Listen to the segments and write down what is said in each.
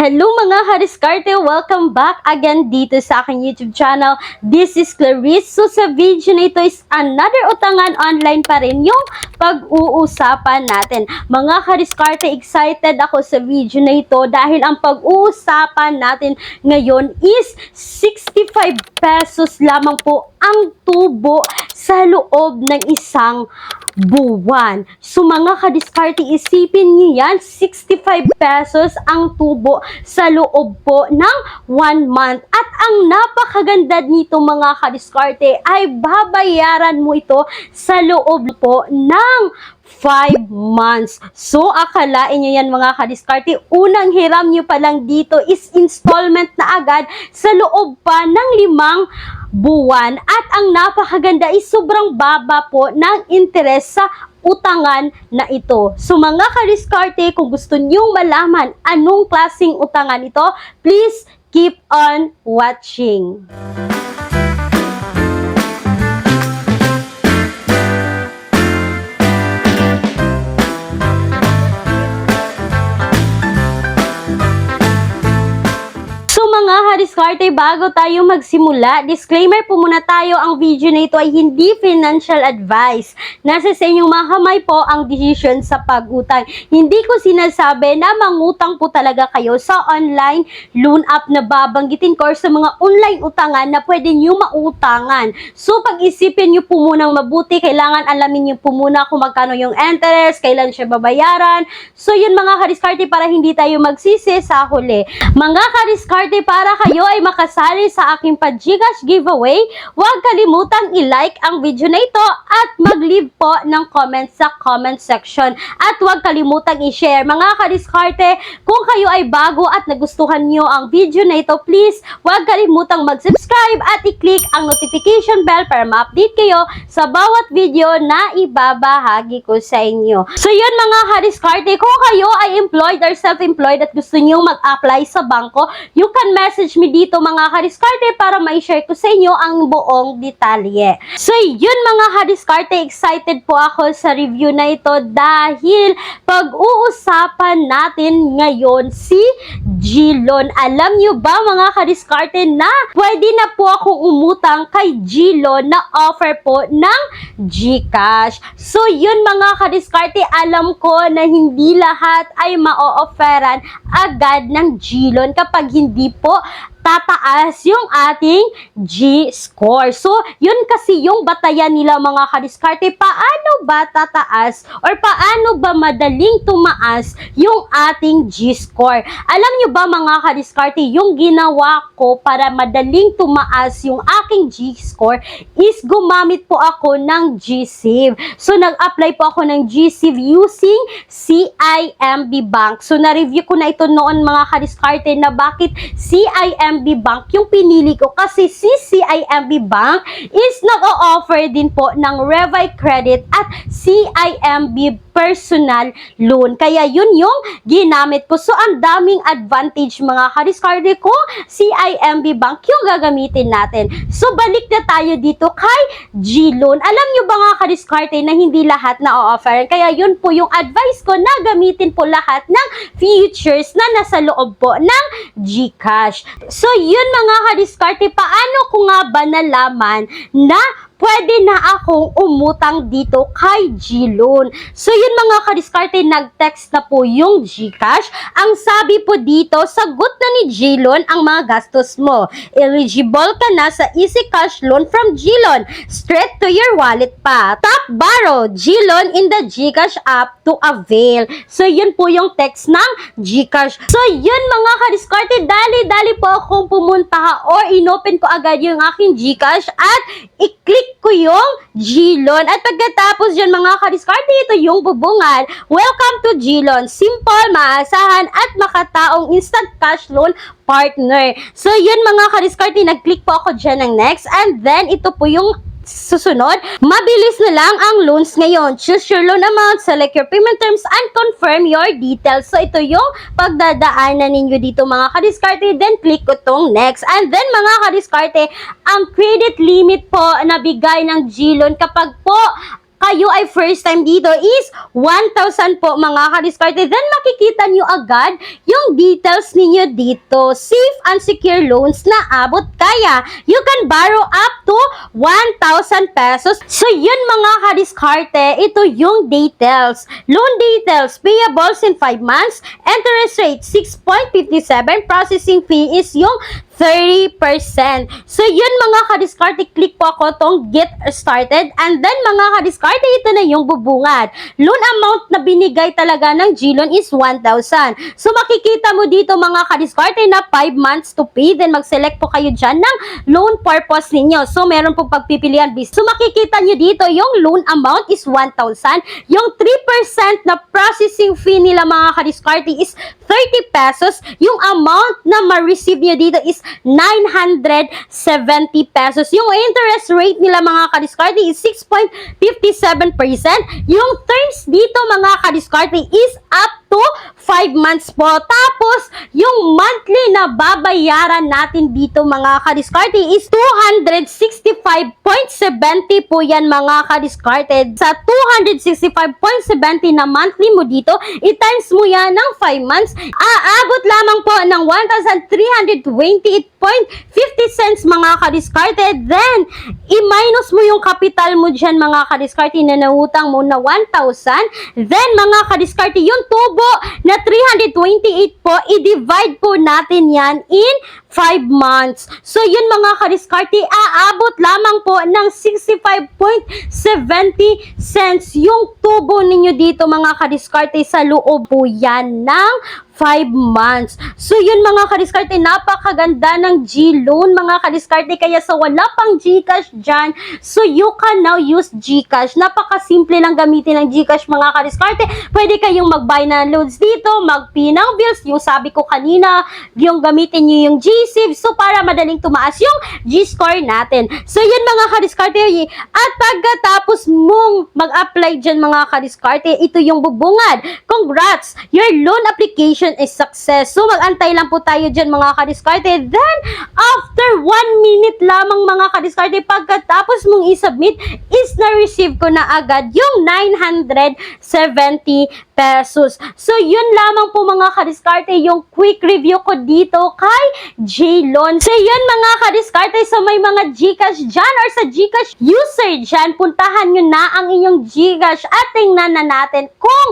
Hello mga kadiskarte! Welcome back again dito sa aking YouTube channel. This is Clarice. So sa video na ito is another utangan online pa rin yung pag-uusapan natin. Mga kadiskarte, excited ako sa video na ito dahil ang pag-uusapan natin ngayon is 65 pesos lamang po ang tubo sa loob ng isang buwan. So mga kadiskarte, isipin niyo yan, 65 pesos ang tubo sa loob po ng 1 month. At ang napakaganda nito mga kadiskarte ay babayaran mo ito sa loob po ng 5 months. So, akalain nyo yan mga kadiskarte, unang hiram nyo pa lang dito is installment na agad sa loob pa ng 5 buwan. At ang napakaganda is sobrang baba po ng interes sa utangan na ito. So, mga kadiskarte, kung gusto nyong malaman anong klaseng utangan ito, please keep on watching. Mga kadiskarte, bago tayo magsimula, disclaimer po muna tayo, ang video na ito ay hindi financial advice. Nasa sa inyong mga kamay po ang decision sa pag-utang. Hindi ko sinasabi na mangutang po talaga kayo sa online loan app na babanggitin ko or sa mga online utangan na pwede nyo mautangan. So pag-isipin nyo po munang mabuti, kailangan alamin nyo po muna kung magkano yung interest, kailan siya babayaran. So yun mga kadiskarte, para hindi tayo magsisi sa huli. Mga kadiskarte, para kayo ay makasali sa aking pa-GCash giveaway, huwag kalimutang i-like ang video na ito at mag-leave po ng comment sa comment section. At huwag kalimutang i-share. Mga kadiskarte, kung kayo ay bago at nagustuhan nyo ang video na ito, please huwag kalimutang mag-subscribe at i-click ang notification bell para ma-update kayo sa bawat video na ibabahagi ko sa inyo. So yun mga kadiskarte, kung kayo ay employed or self-employed at gusto nyo mag-apply sa bangko, you can message me dito mga kadiskarte para ma-share ko sa inyo ang buong detalye. So yun mga kadiskarte, excited po ako sa review na ito dahil pag-uusapan natin ngayon si GLoan. Alam nyo ba mga kadiskarte na pwede na po akong umutang kay GLoan na offer po ng GCash. So yun mga kadiskarte, alam ko na hindi lahat ay ma-o-offeran agad ng GLoan kapag hindi po tataas yung ating G-score. So, yun kasi yung batayan nila mga kadiskarte. Paano ba tataas or paano ba madaling tumaas yung ating G-score? Alam nyo ba mga kadiskarte, yung ginawa ko para madaling tumaas yung aking G-score is gumamit po ako ng GSave. So, nag-apply po ako ng GSave using CIMB Bank. So, na-review ko na ito noon mga kadiskarte na bakit CIMB Bank yung pinili ko kasi si CIMB Bank is nag-o-offer din po ng Revi Credit at CIMB Personal Loan. Kaya yun yung ginamit ko. So, ang daming advantage mga kadiskarte kung CIMB Bank yung gagamitin natin. So, balik na tayo dito kay GLoan. Alam nyo ba mga kadiskarte na hindi lahat na o-offer? Kaya yun po yung advice ko na gamitin po lahat ng features na nasa loob po ng GCash. So, yun mga kadiskarte, paano ko nga ba nalaman na pwede na akong umutang dito kay GLoan? So, yun mga kadiskarte, nag-text na po yung GCash. Ang sabi po dito, sagot na ni GLoan ang mga gastos mo. Eligible ka na sa Easy Cash Loan from GLoan. Straight to your wallet pa. Tap borrow GLoan in the GCash app to avail. So, yun po yung text ng GCash. So, yun mga kadiskarte, dali-dali po akong pumunta or inopen ko agad yung aking GCash at i-click ko yung GLoan. At pagkatapos dyan mga kadiskarte, ito yung bubungan. Welcome to GLoan. Simple, maasahan at makataong instant cash loan partner. So yun mga kadiskarte, nag-click po ako dyan ng next. And then ito po yung susunod. Mabilis na lang ang loans ngayon. Choose your loan amount, select your payment terms, and confirm your details. So, ito yung pagdadaanan ninyo dito mga kadiskarte. Then, click ko tong next. And then, mga kadiskarte, ang credit limit po na bigay ng GLoan kapag po kayo ay first time dito is 1,000 po mga kadiskarte. Then makikita nyo agad yung details ninyo dito. Safe and secure loans na abot kaya. You can borrow up to 1,000 pesos. So yun mga kadiskarte, ito yung details. Loan details, payables in 5 months, interest rate 6.57, processing fee is yung 30%. So, yun mga kadiskarte, click po ako tong get started. And then mga kadiskarte, ito na yung bubungad. Loan amount na binigay talaga ng GLoan is 1,000. So, makikita mo dito mga kadiskarte na 5 months to pay. Then, mag-select po kayo dyan ng loan purpose ninyo. So, meron po pagpipilian. So, makikita nyo dito yung loan amount is 1,000. Yung 3% na processing fee nila mga kadiskarte is 30 pesos. Yung amount na ma-receive nyo dito is 970 pesos. Yung interest rate nila mga kadiskarte is 6.57%. Yung terms dito mga kadiskarte is up to 5 months po. Tapos, yung monthly na babayaran natin dito mga kadiskarte is 265.70 po yan mga kadiskarte. Sa 265.70 na monthly mo dito, i-times mo yan ng 5 months, aabot lamang po ng 1,328.50 cents mga kadiskarte. Then, i-minus mo yung capital mo dyan mga kadiskarte na nautang mo na 1,000. Then, mga kadiskarte, yung tubo na 328 po, i-divide po natin yan in 5 months. So, yun mga kadiskarte, aabot lamang po ng 65.70 cents yung tubo ninyo dito mga kadiskarte sa loob po yan ng 5 months. So, yun mga kadiskarte, napakaganda ng GLoan mga kadiskarte. Kaya sa wala pang GCash dyan, so you can now use GCash. Napakasimple lang gamitin ng GCash mga kadiskarte. Pwede kayong mag-buy na loads dito, mag-pay ng bills. Yung sabi ko kanina, yung gamitin nyo yung GSave. So, para madaling tumaas yung G-score natin. So, yun mga kadiskarte. At pagkatapos mong mag-apply dyan mga kadiskarte, ito yung bubungad. Congrats! Your loan application is success. So, mag-antay lang po tayo dyan mga kadiskarte. Then, after 1 minute lamang mga kadiskarte, pagkatapos mong i-submit, is na-receive ko na agad yung 970 pesos. So, yun lamang po mga kadiskarte, yung quick review ko dito kay GLoan. So, yun mga kadiskarte, so may mga GCash dyan or sa GCash user dyan, puntahan nyo na ang inyong GCash at tingnan na natin kung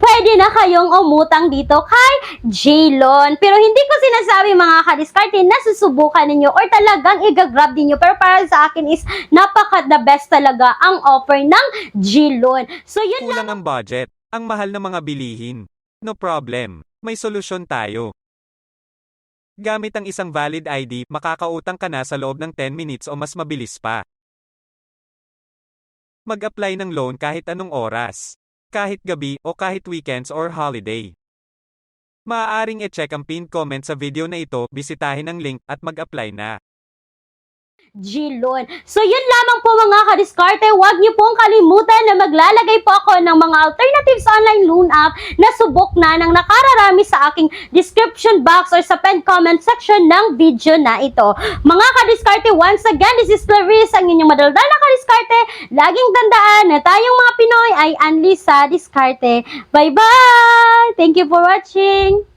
pwede na kayong umutang dito kay GLoan. Pero hindi ko sinasabi mga kadiskarte na susubukan ninyo or talagang i-grab ninyo. Pero para sa akin is napaka-the best talaga ang offer ng GLoan. So, yun lang. Kulang ang budget. Ang mahal ng mga bilihin. No problem. May solusyon tayo. Gamit ang isang valid ID, makakautang ka na sa loob ng 10 minutes o mas mabilis pa. Mag-apply ng loan kahit anong oras. Kahit gabi o kahit weekends or holiday. Maaaring i-check ang pinned comment sa video na ito, bisitahin ang link at mag-apply na. GLoan. So, yun lamang po mga kadiskarte. Huwag niyo pong kalimutan na maglalagay po ako ng mga alternatives online loan app na subok na ng nakararami sa aking description box or sa pinned comment section ng video na ito. Mga kadiskarte, once again, this is Clarice, ang inyong madaldal na kadiskarte. Laging tandaan na tayong mga Pinoy ay unli sa diskarte. Bye-bye! Thank you for watching!